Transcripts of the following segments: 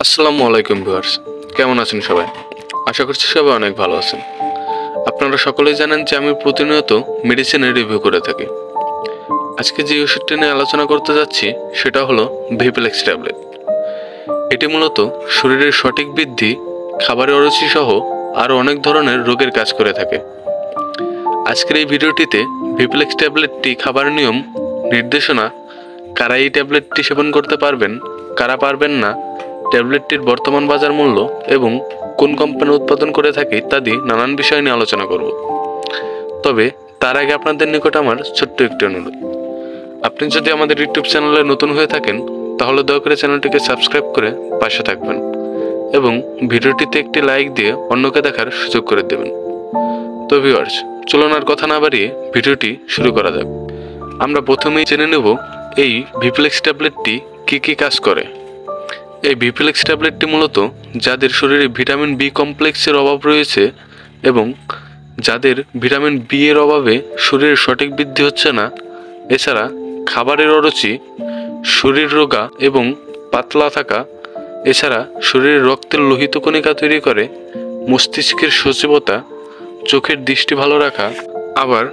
আসসালামু আলাইকুম ভিউয়ার্স, কেমন আছেন সবাই? আশা করছি সবাই অনেক ভালো আছেন। আপনারা সকলেই জানেন যে আমি প্রতিনিয়ত মেডিসিনের রিভিউ করে থাকি। আজকে যে ওষুধটি নিয়ে আলোচনা করতে যাচ্ছি সেটা হলো ভিপ্লেক্স ট্যাবলেট। এটি মূলত শরীরের সঠিক বৃদ্ধি, খাবারের অরুচি সহ আরও অনেক ধরনের রোগের কাজ করে থাকে। আজকের এই ভিডিওটিতে ভিপ্লেক্স ট্যাবলেটটি খাবার নিয়ম, নির্দেশনা, কারা এই ট্যাবলেটটি সেবন করতে পারবেন, কারা পারবেন না, ট্যাবলেটটির বর্তমান বাজার মূল্য এবং কোন কোম্পানি উৎপাদন করে থাকে ইত্যাদি নানান বিষয় নিয়ে আলোচনা করব। তবে তার আগে আপনাদের নিকট আমার ছোট্ট একটি অনুরোধ, আপনি যদি আমাদের ইউটিউব চ্যানেলে নতুন হয়ে থাকেন তাহলে দয়া করে চ্যানেলটিকে সাবস্ক্রাইব করে পাশে থাকবেন এবং ভিডিওটিতে একটি লাইক দিয়ে অন্যকে দেখার সুযোগ করে দেবেন। তো ভিউয়ার্স, চলুন আর কথা না বাড়িয়ে ভিডিওটি শুরু করা যাক। আমরা প্রথমেই জেনে নেব এই ভিপ্লেক্স ট্যাবলেটটি কী কাজ করে। এই ভিপ্লেক্স ট্যাবলেটটি মূলত যাদের শরীরে ভিটামিন বি কমপ্লেক্সের অভাব রয়েছে এবং যাদের ভিটামিন বি এর অভাবে শরীরের সঠিক বৃদ্ধি হচ্ছে না, এছাড়া খাবারের অরুচি, শরীর রোগা এবং পাতলা থাকা, এছাড়া শরীরের রক্তের লোহিত কণিকা তৈরি করে, মস্তিষ্কের সজীবতা, চোখের দৃষ্টি ভালো রাখা, আবার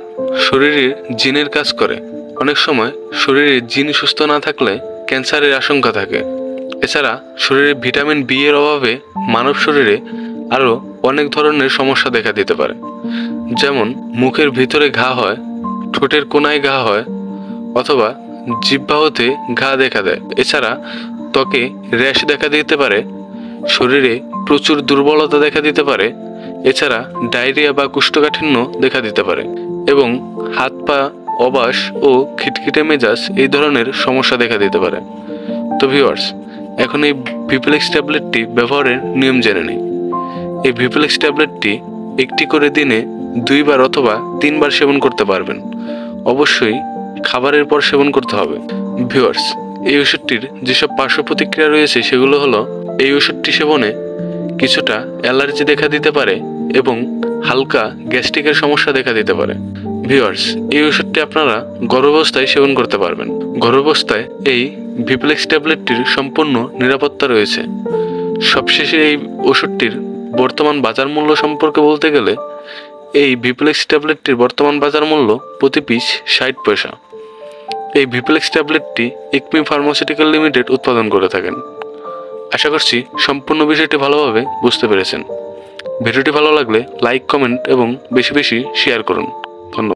শরীরের জিনের কাজ করে। অনেক সময় শরীরে জিন সুস্থ না থাকলে ক্যান্সারের আশঙ্কা থাকে। এছাড়া শরীরে ভিটামিন বি এর অভাবে মানব শরীরে আরও অনেক ধরনের সমস্যা দেখা দিতে পারে, যেমন মুখের ভিতরে ঘা হয়, ঠোঁটের কোনায় ঘা হয়, অথবা জিহ্বা হতে ঘা দেখা দেয়। এছাড়া ত্বকে র্যাশ দেখা দিতে পারে, শরীরে প্রচুর দুর্বলতা দেখা দিতে পারে, এছাড়া ডায়রিয়া বা কোষ্ঠকাঠিন্য দেখা দিতে পারে এবং হাত পা অবাস ও খিটখিটে মেজাজ এই ধরনের সমস্যা দেখা দিতে পারে। তো ভিউয়ার্স, এখন এই ভিপ্লেক্স ট্যাবলেটটি ব্যবহারের নিয়ম জেনে নিই। এই ভিপ্লেক্স ট্যাবলেটটি একটি করে দিনে 2 বার অথবা 3 বার সেবন করতে পারবেন। অবশ্যই খাবারের পর সেবন করতে হবে। ভিউয়ার্স, এই ওষুধটির যেসব পার্শ্ব প্রতিক্রিয়া রয়েছে সেগুলো হলো, এই ওষুধটি সেবনে কিছুটা অ্যালার্জি দেখা দিতে পারে এবং হালকা গ্যাস্ট্রিকের সমস্যা দেখা দিতে পারে। ভিউয়ার্স, এই ওষুধটি আপনারা গর্ভাবস্থায় সেবন করতে পারবেন। গর্ভাবস্থায় এই ভিপ্লেক্স ট্যাবলেটটির সম্পূর্ণ নিরাপত্তা রয়েছে। সবশেষে এই ওষুধটির বর্তমান বাজার মূল্য সম্পর্কে বলতে গেলে, এই ভিপ্লেক্স ট্যাবলেটটির বর্তমান বাজার মূল্য প্রতি পিস 60 পয়সা। এই ভিপ্লেক্স ট্যাবলেটটি একমি ফার্মাসিউটিক্যাল লিমিটেড উৎপাদন করে থাকেন। আশা করছি সম্পূর্ণ বিষয়টি ভালোভাবে বুঝতে পেরেছেন। ভিডিওটি ভালো লাগলে লাইক, কমেন্ট এবং বেশি বেশি শেয়ার করুন। ধন্যবাদ।